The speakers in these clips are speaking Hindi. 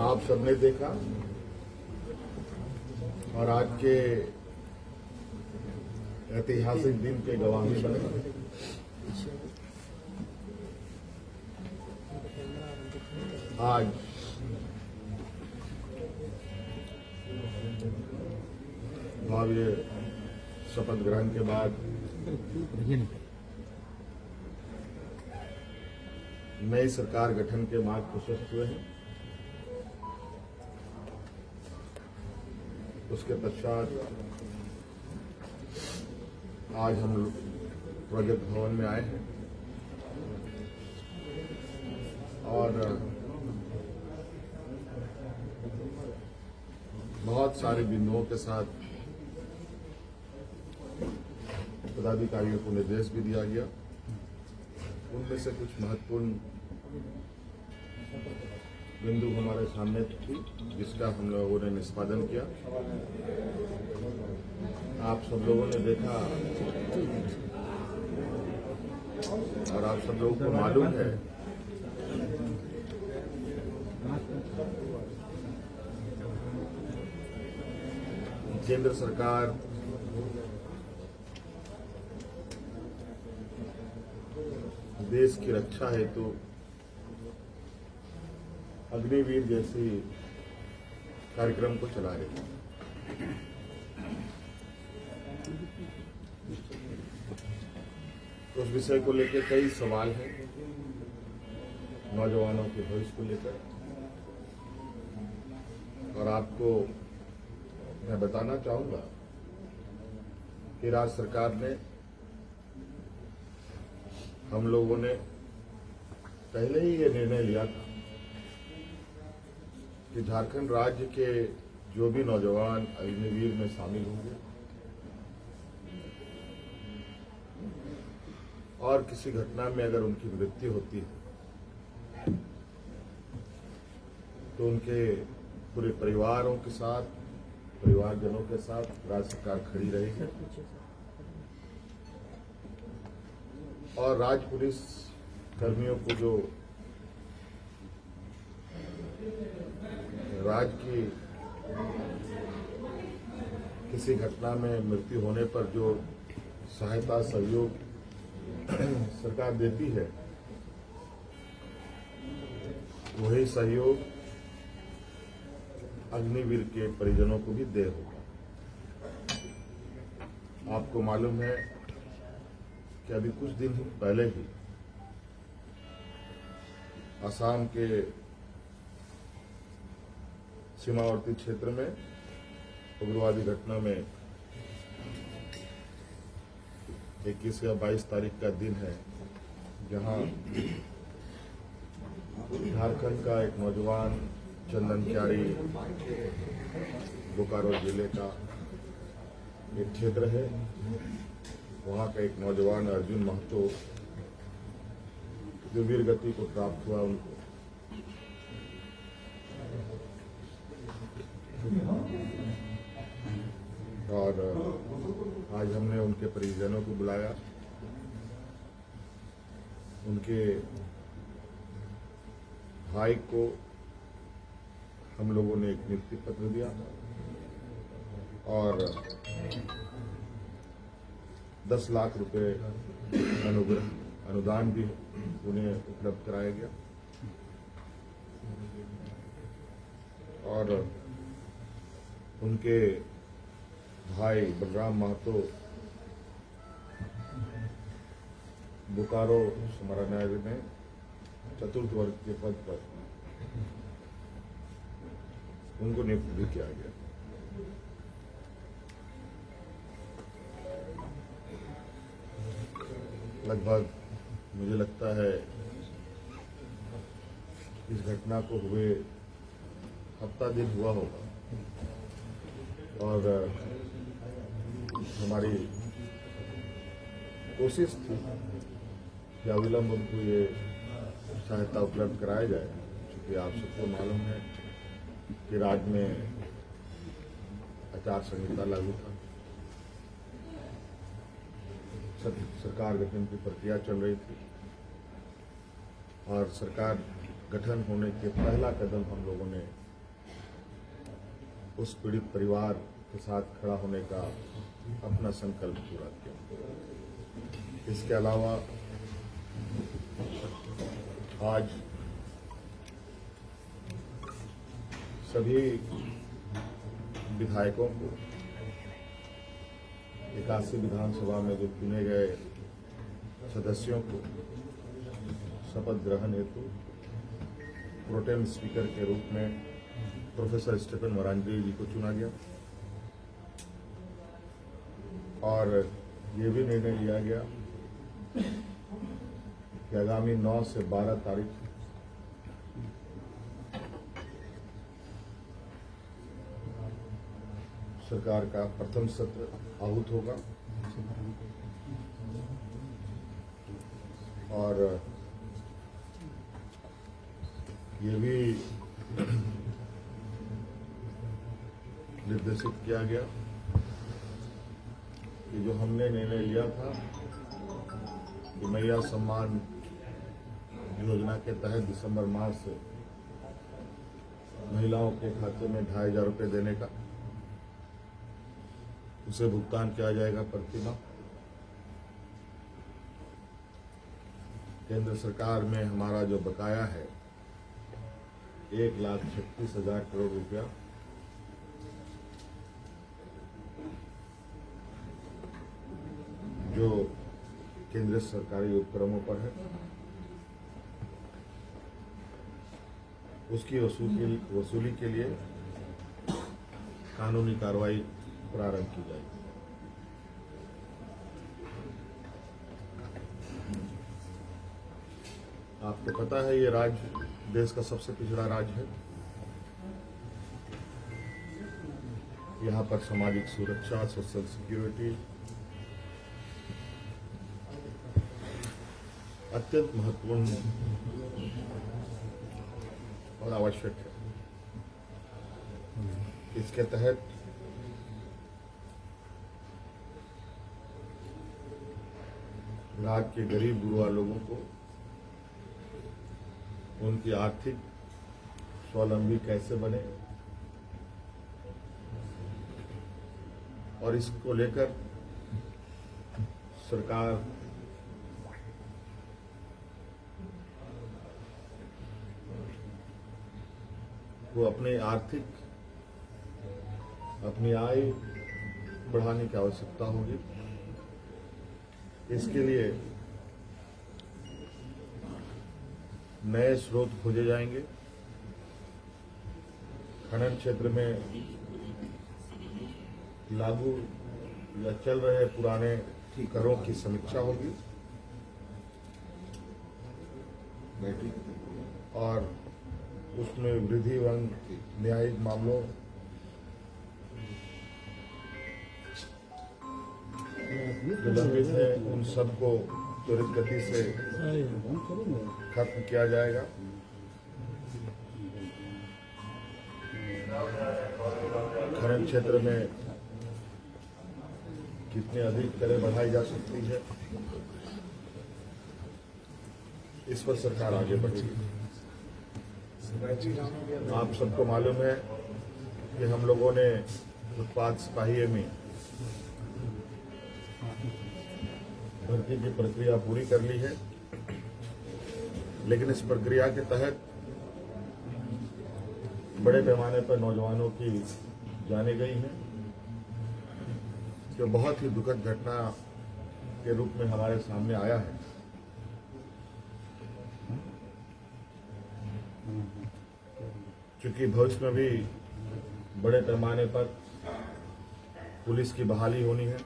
आप सबने देखा और आज के ऐतिहासिक दिन के गवाही बने। आज भव्य शपथ ग्रहण के बाद नई सरकार गठन के मार्ग प्रशस्त हुए हैं। उसके पश्चात आज हम लोग प्रोजेक्ट भवन में आए हैं और बहुत सारे बिंदुओं के साथ पदाधिकारियों को निर्देश भी दिया गया। उनमें से कुछ महत्वपूर्ण बिंदु हमारे सामने थी जिसका हम लोगों ने निष्पादन किया। आप सब लोगों ने देखा और आप सब लोगों को मालूम है केंद्र सरकार देश की रक्षा हेतु अग्निवीर जैसी कार्यक्रम को चला रही है। उस विषय को लेकर कई सवाल हैं नौजवानों के भविष्य को लेकर, और आपको मैं बताना चाहूंगा कि राज्य सरकार ने, हम लोगों ने पहले ही ये निर्णय लिया था कि झारखंड राज्य के जो भी नौजवान अग्निवीर में शामिल होंगे और किसी घटना में अगर उनकी मृत्यु होती है तो उनके पूरे परिवारों के साथ, परिवारजनों के साथ राज्य सरकार खड़ी रहेगी और राज्य पुलिस कर्मियों को जो राज्य की किसी घटना में मृत्यु होने पर जो सहायता सहयोग सरकार देती है, वही सहयोग अग्निवीर के परिजनों को भी दे होगा। आपको मालूम है कि अभी कुछ दिन पहले ही असम के सीमावर्ती क्षेत्र में उग्रवादी घटना में 21 या 22 तारीख का दिन है, जहां झारखंड का एक नौजवान चंदन क्यारी, बोकारो जिले का एक क्षेत्र है, वहां का एक नौजवान अर्जुन महतो जो वीर गति को प्राप्त हुआ, उनको और आज हमने उनके परिजनों को बुलाया। उनके भाई को हम लोगों ने एक नियुक्ति पत्र दिया और 10 लाख रुपए अनुदान भी उन्हें उपलब्ध कराया गया और उनके भाई बलराम महतो बोकारो समाहरणालय में चतुर्थ वर्ग के पद पर उनको नियुक्त भी किया गया। लगभग मुझे लगता है इस घटना को हुए हफ्ता दिन हुआ होगा और हमारी कोशिश थी कि अविलंब उनको ये सहायता उपलब्ध कराया जाए, क्योंकि आप सबको मालूम है कि राज्य में आचार संहिता लागू था, सरकार गठन की प्रक्रिया चल रही थी और सरकार गठन होने के पहला कदम हम लोगों ने उस पीड़ित परिवार के साथ खड़ा होने का अपना संकल्प पूरा किया। इसके अलावा आज सभी विधायकों को 81 विधानसभा में जो चुने गए सदस्यों को शपथ ग्रहण हेतु प्रोटेम स्पीकर के रूप में प्रोफेसर स्टीफन मरांडी जी को चुना गया और ये भी निर्णय लिया गया कि आगामी 9 से 12 तारीख सरकार का प्रथम सत्र आहूत होगा और ये भी निर्देशित किया गया कि जो हमने निर्णय लिया था कि मैया सम्मान योजना के तहत दिसंबर माह से महिलाओं के खाते में 2500 रुपये देने का, उसे भुगतान किया जाएगा प्रतिमाह। केंद्र सरकार में हमारा जो बकाया है 1,36,000 करोड़ रुपया, जो केंद्रीय सरकारी उपक्रमों पर है, उसकी वसूली के लिए कानूनी कार्रवाई प्रारंभ की जाएगी। आपको पता है ये राज्य देश का सबसे पिछड़ा राज्य है। यहाँ पर सामाजिक सुरक्षा, सोशल सिक्योरिटी अत्यंत महत्वपूर्ण और आवश्यक है। इसके तहत राज्य के गरीब गुरबा लोगों को उनकी आर्थिक स्वावलंबी कैसे बने और इसको लेकर सरकार को अपनी आय बढ़ाने की आवश्यकता होगी। इसके लिए नए स्रोत खोजे जाएंगे। खनन क्षेत्र में लागू या चल रहे पुराने करों की समीक्षा होगी और उसमें वृद्धि एवं न्यायिक मामलों जो लंबित है उन सबको त्वरित गति से खत्म किया जाएगा। खनन क्षेत्र में कितनी अधिक दरें बढ़ाई जा सकती है, इस पर सरकार आगे बढ़ेगी। आप सबको मालूम है कि हम लोगों ने उत्पाद सिपाही में भर्ती की प्रक्रिया पूरी कर ली है, लेकिन इस प्रक्रिया के तहत बड़े पैमाने पर नौजवानों की जाने गई है, जो बहुत ही दुखद घटना के रूप में हमारे सामने आया है। क्योंकि भविष्य में भी बड़े पैमाने पर पुलिस की बहाली होनी है,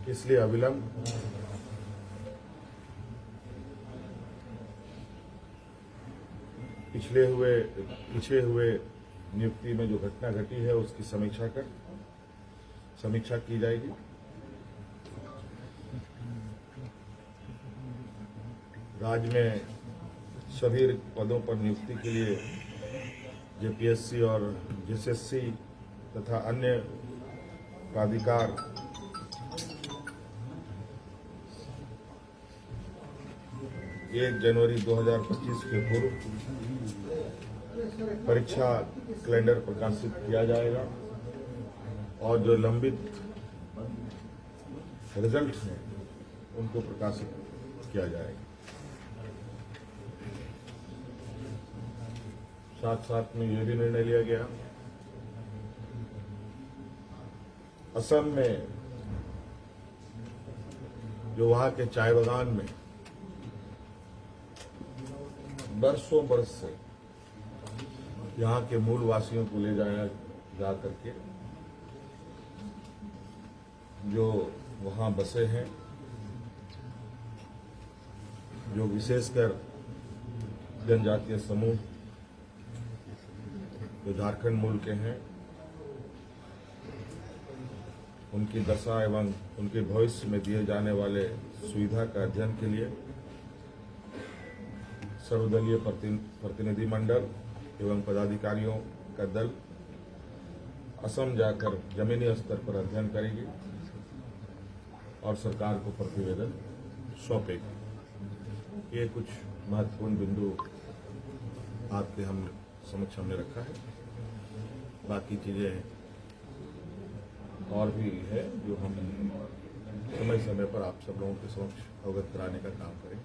इसलिए अविलंब पिछले हुए नियुक्ति में जो घटना घटी है उसकी समीक्षा की जाएगी। राज्य में सभी पदों पर नियुक्ति के लिए जेपीएससी और जेएसएससी तथा अन्य प्राधिकार 1 जनवरी 2025 के पूर्व परीक्षा कैलेंडर प्रकाशित किया जाएगा और जो लंबित रिजल्ट हैं उनको प्रकाशित किया जाएगा। साथ साथ में ये भी निर्णय लिया गया, असम में जो वहां के चाय बागान में बरसों बरस से यहाँ के मूल वासियों को ले जाया जा करके जो वहां बसे हैं, जो विशेषकर जनजातीय समूह जो झारखंड मूल के हैं, उनकी दशा एवं उनके भविष्य में दिए जाने वाले सुविधा का अध्ययन के लिए सर्वदलीय प्रतिनिधि मंडल एवं पदाधिकारियों का दल असम जाकर जमीनी स्तर पर अध्ययन करेगी और सरकार को प्रतिवेदन सौंपेगी। ये कुछ महत्वपूर्ण बिंदु आपके हम समक्ष हमने रखा है। बाकी चीजें और भी है जो हम समय समय पर आप सब लोगों के समक्ष अवगत कराने का काम करें।